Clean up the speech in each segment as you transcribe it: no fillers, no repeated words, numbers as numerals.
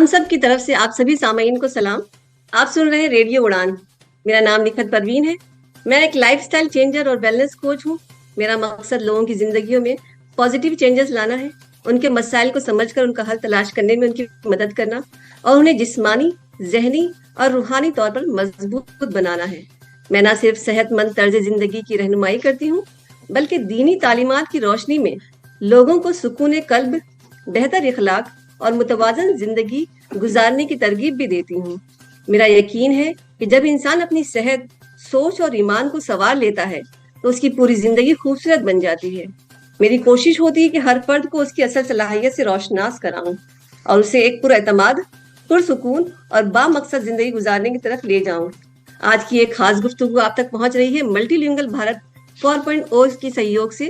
سب کی طرف سے آپ سبھی سامعین کو سلام. آپ سن رہے ہیں ریڈیو اڑان. میرا نام نکھت پروین ہے. میں ایک لائف سٹائل چینجر اور ویلنس کوچ ہوں. میرا مقصد لوگوں کی زندگیوں میں پازیٹیو چینجز لانا ہے، ان کے مسائل کو سمجھ کر ان کا حل تلاش کرنے میں ان کی مدد کرنا اور انہیں جسمانی، ذہنی اور روحانی طور پر مضبوط بنانا ہے. میں نہ صرف صحت مند طرز زندگی کی رہنمائی کرتی ہوں بلکہ دینی تعلیمات کی روشنی میں لوگوں کو سکون قلب، بہتر اخلاق اور متوازن زندگی گزارنے کی ترغیب بھی دیتی ہوں. میرا یقین ہے کہ جب انسان اپنی صحت، سوچ اور ایمان کو سنوار لیتا ہے تو اس کی پوری زندگی خوبصورت بن جاتی ہے. میری کوشش ہوتی ہے کہ ہر فرد کو اس کی اصل صلاحیت سے روشناس کراؤں اور اسے ایک پر اعتماد، پرسکون اور با مقصد زندگی گزارنے کی طرف لے جاؤں. آج کی ایک خاص گفتگو آپ تک پہنچ رہی ہے ملٹی لنگل بھارت 4.0 کی سہیوگ سے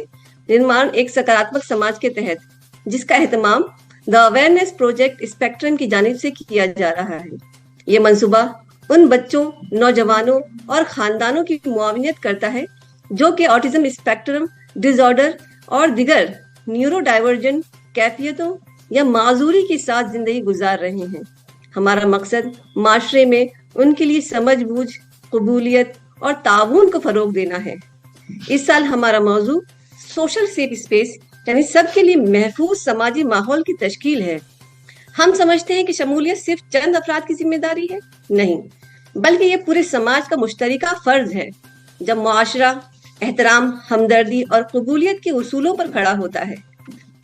نرمان ایک سکاراتمک سماج کے تحت، جس کا اہتمام دا اویئرنیس پروجیکٹ اسپیکٹرم کی جانب سے کیا جا رہا ہے. یہ منصوبہ ان بچوں، نوجوانوں اور خاندانوں کی معاونت کرتا ہے جو کہ آٹزم اسپیکٹرم ڈس آرڈر اور دیگر نیورو ڈائیورجنٹ کیفیتوں یا معذوری کے ساتھ زندگی گزار رہے ہیں. ہمارا مقصد معاشرے میں ان کے لیے سمجھ بوجھ، قبولیت اور تعاون کو فروغ دینا ہے. اس سال ہمارا موضوع سوشل سیف اسپیس یعنی سب کے لیے محفوظ سماجی ماحول کی تشکیل ہے. ہم سمجھتے ہیں کہ شمولیت صرف چند افراد کی ذمہ داری ہے، نہیں، بلکہ یہ پورے سماج کا مشترکہ فرض ہے. جب معاشرہ احترام، ہمدردی اور قبولیت کے اصولوں پر کھڑا ہوتا ہے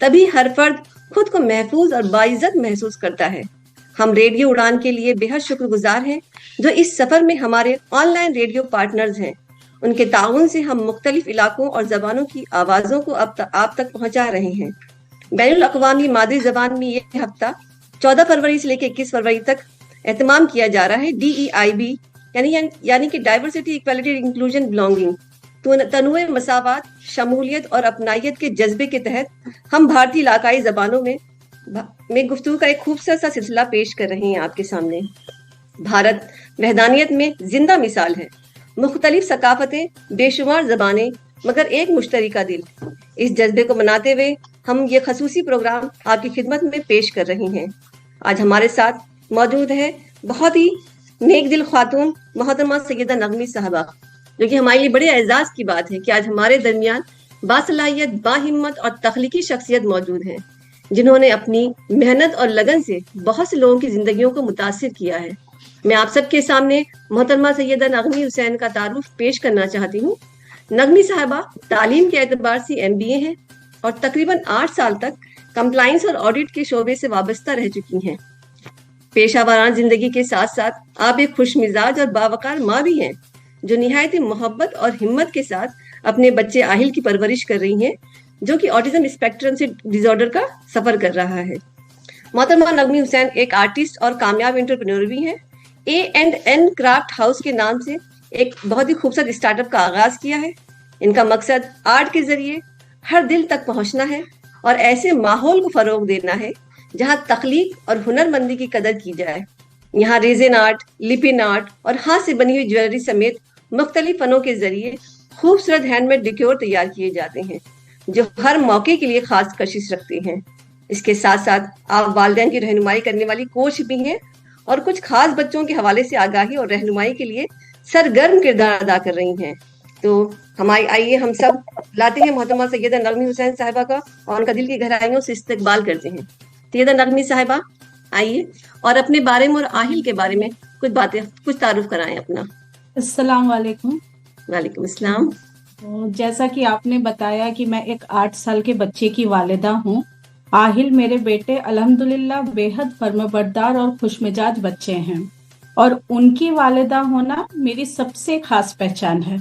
تبھی ہر فرد خود کو محفوظ اور باعزت محسوس کرتا ہے. ہم ریڈیو اڑان کے لیے بے حد شکر گزار ہیں جو اس سفر میں ہمارے آن لائن ریڈیو پارٹنرز ہیں. ان کے تعاون سے ہم مختلف علاقوں اور زبانوں کی آوازوں کو آپ تک پہنچا رہے ہیں. بین الاقوامی مادری زبان میں یہ ہفتہ 14 فروری سے لے کے 21 فروری تک اہتمام کیا جا رہا ہے DEIB یعنی کہ ڈائیورسٹی، ایکویلٹی، انکلوژن، بلونگنگ. تنوع، مساوات، شمولیت اور اپنائیت کے جذبے کے تحت ہم بھارتی علاقائی زبانوں میں گفتگو کا ایک خوبصورت سا سلسلہ پیش کر رہے ہیں آپ کے سامنے. بھارت وحدانیت میں زندہ مثال ہے. مختلف ثقافتیں، بے شمار زبانیں، مگر ایک مشترکہ دل. اس جذبے کو مناتے ہوئے ہم یہ خصوصی پروگرام آپ کی خدمت میں پیش کر رہے ہیں. آج ہمارے ساتھ موجود ہے بہت ہی نیک دل خاتون محترمہ سیدہ نغمی صاحبہ، جو کہ ہمارے لیے بڑے اعزاز کی بات ہے کہ آج ہمارے درمیان باصلاحیت، باہمت اور تخلیقی شخصیت موجود ہیں جنہوں نے اپنی محنت اور لگن سے بہت سے لوگوں کی زندگیوں کو متاثر کیا ہے. میں آپ سب کے سامنے محترمہ سیدہ نغمی حسین کا تعارف پیش کرنا چاہتی ہوں. نغمی صاحبہ تعلیم کے اعتبار سے MBA ہیں اور تقریباً 8 سال تک کمپلائنس اور آڈٹ کے شعبے سے وابستہ رہ چکی ہیں. پیشہ ورانہ زندگی کے ساتھ ساتھ آپ ایک خوش مزاج اور باوقار ماں بھی ہیں جو نہایت محبت اور ہمت کے ساتھ اپنے بچے آہل کی پرورش کر رہی ہیں جو کہ آٹزم اسپیکٹرم سے ڈس آرڈر کا سفر کر رہا ہے. محترمہ نغمی حسین ایک آرٹسٹ اور کامیاب انٹرپرینور بھی ہیں. A&N کرافٹ ہاؤس کے نام سے ایک بہت ہی خوبصورت اسٹارٹ اپ کا آغاز کیا ہے. ان کا مقصد آرٹ کے ذریعے ہر دل تک پہنچنا ہے اور ایسے ماحول کو فروغ دینا ہے جہاں تخلیق اور ہنر مندی کی قدر کی جائے. یہاں ریزن آرٹ، لپن آرٹ اور ہاتھ سے بنی ہوئی جویلری سمیت مختلف فنوں کے ذریعے خوبصورت ہینڈ میڈ ڈیکور تیار کیے جاتے ہیں جو ہر موقع کے لیے خاص کشش رکھتے ہیں. اس کے ساتھ ساتھ آپ والدین کی رہنمائی کرنے والی کوچ بھی ہیں اور کچھ خاص بچوں کے حوالے سے آگاہی اور رہنمائی کے لیے سرگرم کردار ادا کر رہی ہیں. تو آئیے ہم سب لاتے ہیں محترمہ سیدہ نغمی حسین صاحبہ کا اور ان کا دل کی گہرائیوں سے استقبال کرتے ہیں. سیدہ نغمی صاحبہ آئیے اور اپنے بارے میں اور آہل کے بارے میں کچھ تعارف کرائیں اپنا. السلام علیکم. وعلیکم السلام. جیسا کہ آپ نے بتایا کہ میں ایک 8 سال کے بچے کی والدہ ہوں. آہل میرے بیٹے الحمدللہ بے حد فرمانبردار اور خوش مزاج بچے ہیں اور ان کی والدہ ہونا میری سب سے خاص پہچان ہے.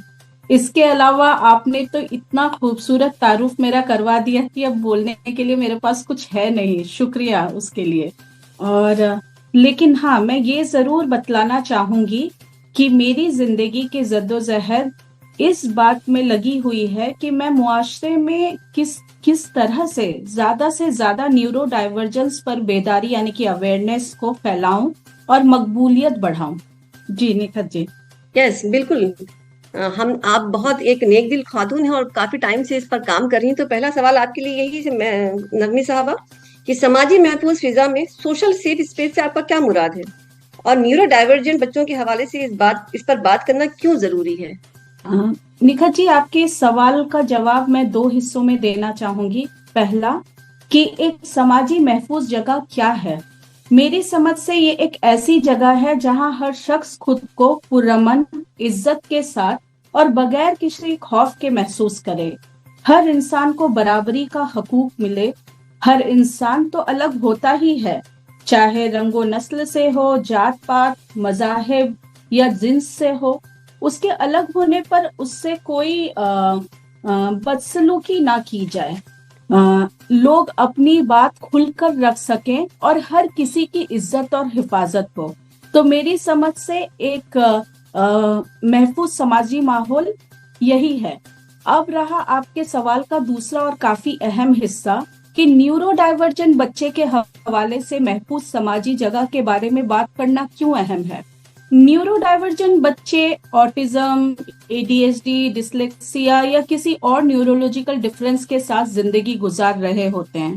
اس کے علاوہ آپ نے تو اتنا خوبصورت تعارف میرا کروا دیا کہ اب بولنے کے لیے میرے پاس کچھ ہے نہیں. شکریہ اس کے لیے. اور لیکن ہاں، میں یہ ضرور بتلانا چاہوں گی کہ میری زندگی کی جدوجہد اس بات میں لگی ہوئی ہے کہ میں معاشرے میں کس طرح سے زیادہ نیورو ڈائیورجنس پر بیداری یعنی کہ اویئرنیس کو پھیلاؤں اور مقبولیت بڑھاؤں. جی نکھت جی. یس بالکل. آپ بہت ایک نیک دل خاتون ہیں اور کافی ٹائم سے اس پر کام کر رہی ہیں. تو پہلا سوال آپ کے لیے یہی ہے نغمی صاحبہ کہ سماجی محفوظ فضا میں سوشل سیف اسپیس سے آپ کا کیا مراد ہے، اور نیورو ڈائیورجنٹ بچوں کے حوالے سے اس پر بات کرنا کیوں ضروری ہے؟ نکھت جی، آپ کے اس سوال کا جواب میں 2 حصوں میں دینا چاہوں گی۔ پہلا، کہ ایک سماجی محفوظ جگہ کیا ہے؟ میری سمجھ سے یہ ایک ایسی جگہ ہے جہاں ہر شخص خود کو پرامن، عزت کے ساتھ اور بغیر کسی خوف کے محسوس کرے۔ ہر انسان کو برابری کا حقوق ملے۔ ہر انسان تو الگ ہوتا ہی ہے، چاہے رنگ و نسل سے ہو، جات پات، مذاہب یا جنس سے ہو۔ اس کے الگ ہونے پر اس سے کوئی بدسلوکی نہ کی جائے۔ لوگ اپنی بات کھل کر رکھ سکیں اور ہر کسی کی عزت اور حفاظت ہو۔ تو میری سمجھ سے ایک محفوظ سماجی ماحول یہی ہے۔ اب رہا آپ کے سوال کا دوسرا اور کافی اہم حصہ کہ نیورو ڈائیورجنٹ بچے کے حوالے سے محفوظ سماجی جگہ کے بارے میں بات کرنا کیوں اہم ہے۔ نیورو ڈائیورجنٹ بچے آٹزم، ADHD، ڈسلیکسیا یا کسی اور نیورولوجیکل ڈفرینس کے ساتھ زندگی گزار رہے ہوتے ہیں،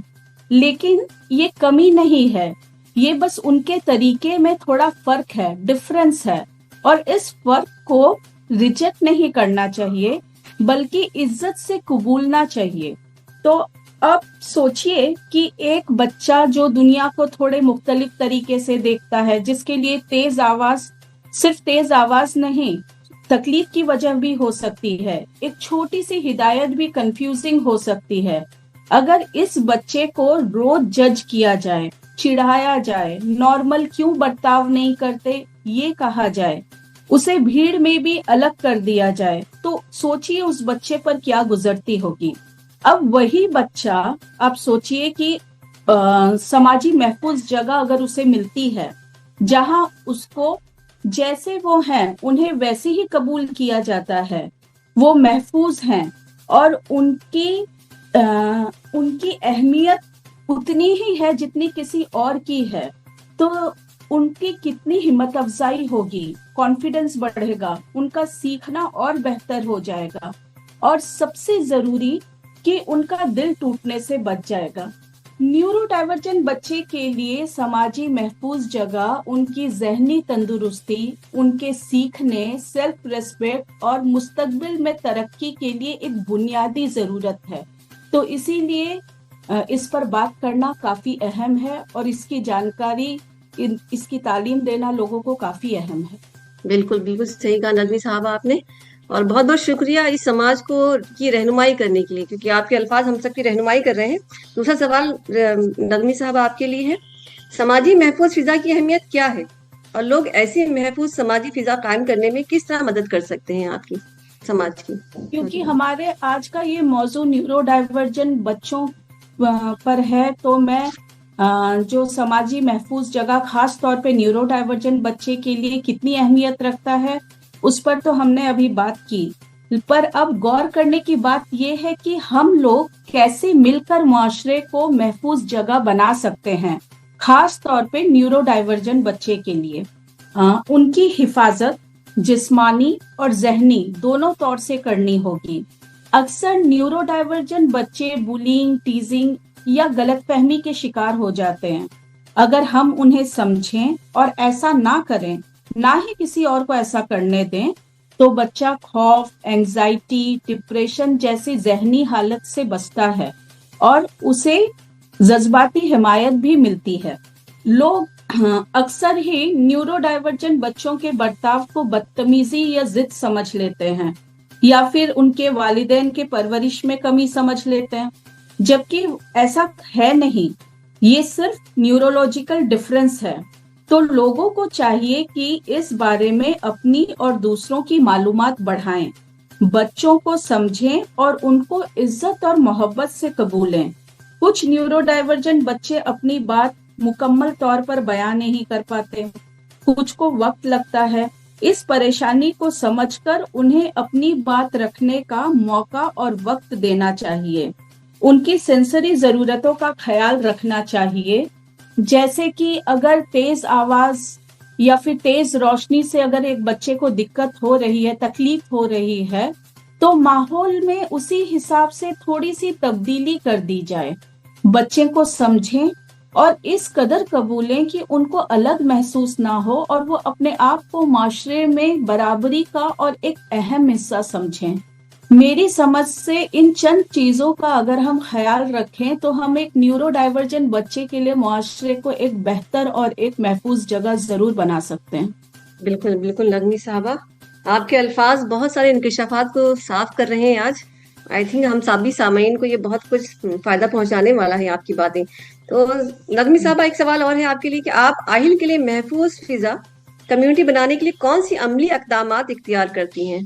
لیکن یہ کمی نہیں ہے، یہ بس ان کے طریقے میں تھوڑا فرق ہے، ڈفرینس ہے، اور اس فرق کو ریجیکٹ نہیں کرنا چاہیے بلکہ عزت سے قبولنا چاہیے۔ تو اب سوچئے کہ ایک بچہ جو دنیا کو تھوڑے مختلف طریقے سے دیکھتا ہے، جس کے لیے صرف تیز آواز نہیں، تکلیف کی وجہ بھی ہو سکتی ہے، ایک چھوٹی سی ہدایت بھی کنفیوزنگ ہو سکتی ہے۔ اگر اس بچے کو روز جج کیا جائے، چڑھایا جائے، نارمل کیوں برتاؤ نہیں کرتے یہ کہا جائے، اسے بھیڑ میں بھی الگ کر دیا جائے، تو سوچئے اس بچے پر کیا گزرتی ہوگی۔ اب وہی بچہ، آپ سوچئے کہ سماجی محفوظ جگہ اگر اسے ملتی ہے جہاں اس کو جیسے وہ ہیں انہیں ویسے ہی قبول کیا جاتا ہے، وہ محفوظ ہیں اور ان کی اہمیت اتنی ہی ہے جتنی کسی اور کی ہے، تو ان کی کتنی ہمت افزائی ہوگی، کانفیڈنس بڑھے گا، ان کا سیکھنا اور بہتر ہو جائے گا، اور سب سے ضروری کہ ان کا دل ٹوٹنے سے بچ جائے گا۔ نیورو ڈائیورجنٹ بچے کے لیے سماجی محفوظ جگہ ان کی ذہنی تندرستی، ان کے سیکھنے، سیلف ریسپیکٹ اور مستقبل میں ترقی کے لیے ایک بنیادی ضرورت ہے۔ تو اسی لیے اس پر بات کرنا کافی اہم ہے، اور اس کی جانکاری، اس کی تعلیم دینا لوگوں کو کافی اہم ہے۔ بالکل بالکل صحیح کہا نظمی صاحبہ آپ نے، اور بہت بہت شکریہ اس سماج کو کی رہنمائی کرنے کے لیے، کیونکہ آپ کے الفاظ ہم سب کی رہنمائی کر رہے ہیں۔ دوسرا سوال نظمی صاحبہ آپ کے لیے ہے، سماجی محفوظ فضا کی اہمیت کیا ہے، اور لوگ ایسی محفوظ سماجی فضا قائم کرنے میں کس طرح مدد کر سکتے ہیں آپ کی سماج کی؟ کیونکہ ہمارے آج کا یہ موضوع نیورو ڈائیورجنٹ بچوں پر ہے، تو میں جو سماجی محفوظ جگہ خاص طور پہ نیورو ڈائیورجنٹ بچے کے لیے کتنی اہمیت رکھتا ہے اس پر تو ہم نے ابھی بات کی، پر اب غور کرنے کی بات یہ ہے کہ ہم لوگ کیسے مل کر معاشرے کو محفوظ جگہ بنا سکتے ہیں، خاص طور پہ نیورو ڈائیورجنٹ بچے کے لیے۔ ان کی حفاظت جسمانی اور ذہنی دونوں طور سے کرنی ہوگی۔ اکثر نیورو ڈائیورجنٹ بچے بولنگ، ٹیزنگ یا غلط فہمی کے شکار ہو جاتے ہیں۔ اگر ہم انہیں سمجھیں اور ایسا نہ کریں، نہ ہی کسی اور کو ایسا کرنے دیں، تو بچہ خوف، اینگزائٹی، ڈپریشن جیسی ذہنی حالت سے بچتا ہے اور اسے جذباتی حمایت بھی ملتی ہے۔ لوگ اکثر ہی نیورو ڈائیورجنٹ بچوں کے برتاؤ کو بدتمیزی یا ضد سمجھ لیتے ہیں، یا پھر ان کے والدین کے پرورش میں کمی سمجھ لیتے ہیں، جبکہ ایسا ہے نہیں، یہ صرف نیورولوجیکل ڈفرینس ہے۔ تو لوگوں کو چاہیے کہ اس بارے میں اپنی اور دوسروں کی معلومات بڑھائیں، بچوں کو سمجھیں اور ان کو عزت اور محبت سے قبولیں۔ کچھ نیورو ڈائیورجنٹ بچے اپنی بات مکمل طور پر بیان نہیں کر پاتے، کچھ کو وقت لگتا ہے۔ اس پریشانی کو سمجھ کر انہیں اپنی بات رکھنے کا موقع اور وقت دینا چاہیے۔ ان کی سینسری ضرورتوں کا خیال رکھنا چاہیے، جیسے کہ اگر تیز آواز یا پھر تیز روشنی سے اگر ایک بچے کو دقت ہو رہی ہے، تکلیف ہو رہی ہے، تو ماحول میں اسی حساب سے تھوڑی سی تبدیلی کر دی جائے۔ بچے کو سمجھیں اور اس قدر قبولیں کہ ان کو الگ محسوس نہ ہو اور وہ اپنے آپ کو معاشرے میں برابری کا اور ایک اہم حصہ سمجھیں۔ میری سمجھ سے ان چند چیزوں کا اگر ہم خیال رکھیں تو ہم ایک نیورو ڈائیورجنٹ بچے کے لیے معاشرے کو ایک بہتر اور ایک محفوظ جگہ ضرور بنا سکتے ہیں۔ بالکل بالکل نغمی صاحبہ، آپ کے الفاظ بہت سارے انکشافات کو صاف کر رہے ہیں آج۔ آئی تھنک ہم سابی سامعین کو یہ بہت کچھ فائدہ پہنچانے والا ہے آپ کی باتیں۔ تو نغمی صاحبہ، ایک سوال اور ہے آپ کے لیے کہ آپ آہل کے لیے محفوظ فضا کمیونٹی بنانے کے لیے کون سی عملی اقدامات اختیار کرتی ہیں؟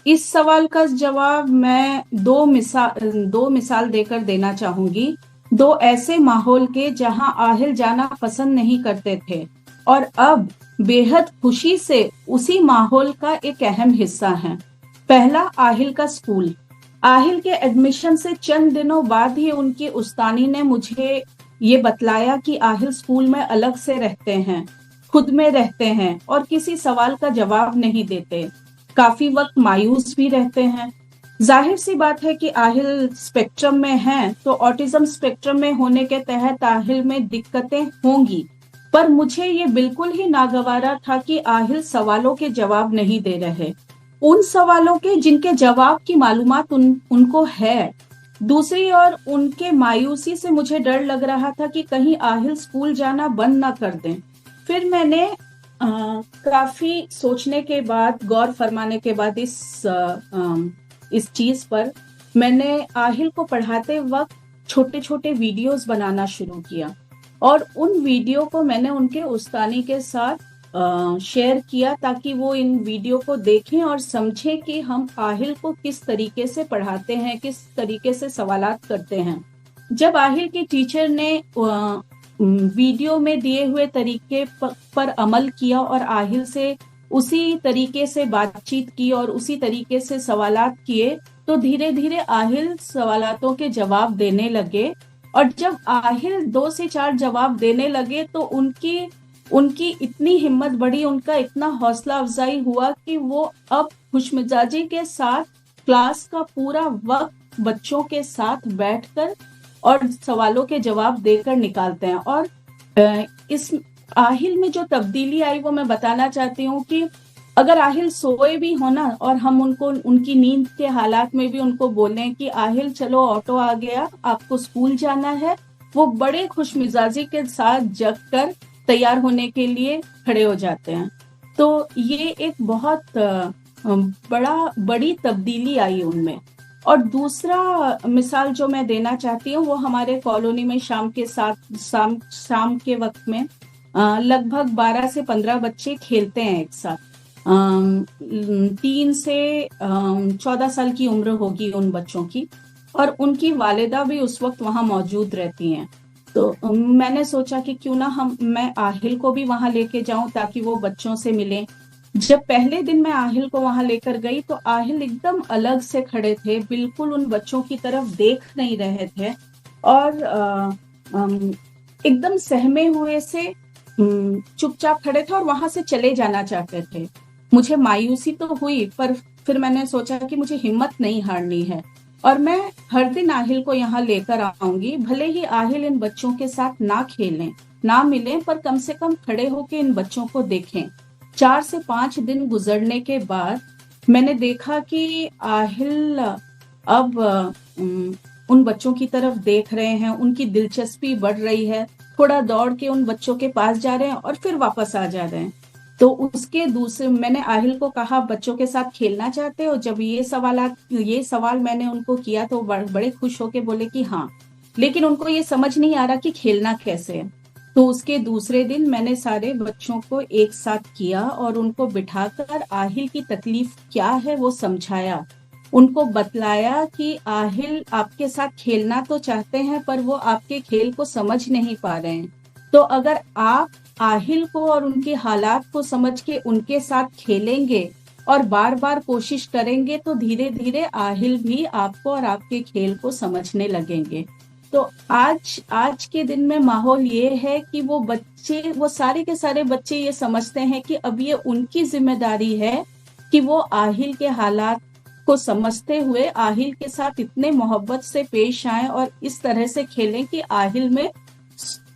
اس سوال کا جواب میں دو مثال دے کر دینا چاہوں گی۔ دو ایسے ماحول کے جہاں آہل جانا پسند نہیں کرتے تھے اور اب بے حد خوشی سے اسی ماحول کا ایک اہم حصہ ہیں۔ پہلا، آہل کا اسکول۔ آہل کے ایڈمیشن سے چند دنوں بعد ہی ان کی استانی نے مجھے یہ بتلایا کہ آہل اسکول میں الگ سے رہتے ہیں، خود میں رہتے ہیں اور کسی سوال کا جواب نہیں دیتے، کافی وقت مایوس بھی رہتے ہیں۔ ظاہر سی بات ہے کہ آہل اسپیکٹرم میں ہیں تو آٹزم اسپیکٹرم میں ہونے کے تحت آہل میں دقتیں ہوں گی، پر مجھے یہ بالکل ہی ناگوارا تھا کہ آہل سوالوں کے جواب نہیں دے رہے، ان سوالوں کے جن کے جواب کی معلومات ان کو ہے۔ دوسری اور ان کے مایوسی سے مجھے ڈر لگ رہا تھا کہ کہیں آہل اسکول جانا بند نہ کر دیں۔ پھر میں نے کافی سوچنے کے بعد، غور فرمانے کے بعد اس چیز پر میں نے آہل کو پڑھاتے وقت چھوٹے چھوٹے ویڈیوز بنانا شروع کیا اور ان ویڈیو کو میں نے ان کے استانی کے ساتھ شیئر کیا تاکہ وہ ان ویڈیو کو دیکھیں اور سمجھیں کہ ہم آہل کو کس طریقے سے پڑھاتے ہیں، کس طریقے سے سوالات کرتے ہیں۔ جب آہل کے ٹیچر نے ویڈیو میں دیے ہوئے طریقے پر عمل کیا اور آہل سے اسی طریقے سے بات چیت کی اور اسی طریقے سے سوالات کیے تو دھیرے دھیرے آہل سوالاتوں کے جواب دینے لگے، اور جب آہل 2 سے 4 جواب دینے لگے تو ان کی اتنی ہمت بڑھی، ان کا اتنا حوصلہ افزائی ہوا کہ وہ اب خوش مزاجی کے ساتھ کلاس کا پورا وقت بچوں کے ساتھ بیٹھ کر اور سوالوں کے جواب دے کر نکالتے ہیں۔ اور اس آہل میں جو تبدیلی آئی وہ میں بتانا چاہتی ہوں کہ اگر آہل سوئے بھی ہونا اور ہم ان کی نیند کے حالات میں بھی ان کو بولیں کہ آہل چلو آٹو آ گیا، آپ کو اسکول جانا ہے، وہ بڑے خوش مزاجی کے ساتھ جگ کر تیار ہونے کے لیے کھڑے ہو جاتے ہیں۔ تو یہ ایک بہت بڑی تبدیلی آئی ان میں۔ اور دوسرا مثال جو میں دینا چاہتی ہوں وہ ہمارے کالونی میں شام کے وقت میں لگ بھگ 12 سے 15 بچے کھیلتے ہیں ایک ساتھ۔ 3 سے 14 سال کی عمر ہوگی ان بچوں کی، اور ان کی والدہ بھی اس وقت وہاں موجود رہتی ہیں۔ تو میں نے سوچا کہ کیوں نہ میں آہل کو بھی وہاں لے کے جاؤں تاکہ وہ بچوں سے ملیں۔ جب پہلے دن میں آہل کو وہاں لے کر گئی تو آہل ایک دم الگ سے کھڑے تھے، بالکل ان بچوں کی طرف دیکھ نہیں رہے تھے اور ایک دم سہمے ہوئے سے چپ چاپ کھڑے تھے اور وہاں سے چلے جانا چاہتے تھے۔ مجھے مایوسی تو ہوئی، پر پھر میں نے سوچا کہ مجھے ہمت نہیں ہارنی ہے اور میں ہر دن آہل کو یہاں لے کر آؤں گی، بھلے ہی آہل ان بچوں کے ساتھ نہ کھیلیں نہ ملیں، پر کم سے کم کھڑے ہو کے ان بچوں کو دیکھیں۔ 4 سے 5 دن گزرنے کے بعد میں نے دیکھا کہ آہل اب ان بچوں کی طرف دیکھ رہے ہیں، ان کی دلچسپی بڑھ رہی ہے، تھوڑا دوڑ کے ان بچوں کے پاس جا رہے ہیں اور پھر واپس آ جا رہے ہیں۔ تو اس کے میں نے آہل کو کہا بچوں کے ساتھ کھیلنا چاہتے ہو؟ جب یہ سوال میں نے ان کو کیا تو بڑے خوش ہو کے بولے کہ ہاں، لیکن ان کو یہ سمجھ نہیں آ رہا کہ کھیلنا کیسے ہے۔ تو اس کے دوسرے دن میں نے سارے بچوں کو ایک ساتھ کیا اور ان کو بٹھا کر آہل کی تکلیف کیا ہے وہ سمجھایا، ان کو بتلایا کہ آہل آپ کے ساتھ کھیلنا تو چاہتے ہیں پر وہ آپ کے کھیل کو سمجھ نہیں پا رہے ہیں۔ تو اگر آپ آہل کو اور ان کے حالات کو سمجھ کے ان کے ساتھ کھیلیں گے اور بار بار کوشش کریں گے تو دھیرے دھیرے آہل بھی آپ کو اور آپ کے کھیل کو سمجھنے لگیں گے۔ تو آج کے دن میں ماحول یہ ہے کہ وہ سارے کے سارے بچے یہ سمجھتے ہیں کہ اب یہ ان کی ذمہ داری ہے کہ وہ آہل کے حالات کو سمجھتے ہوئے آہل کے ساتھ اتنے محبت سے پیش آئیں اور اس طرح سے کھیلیں کہ آہل میں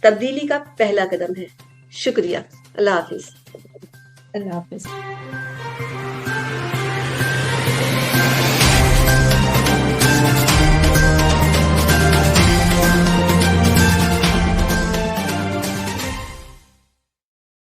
تبدیلی کا پہلا قدم ہے. شکریہ. اللہ حافظ. اللہ حافظ.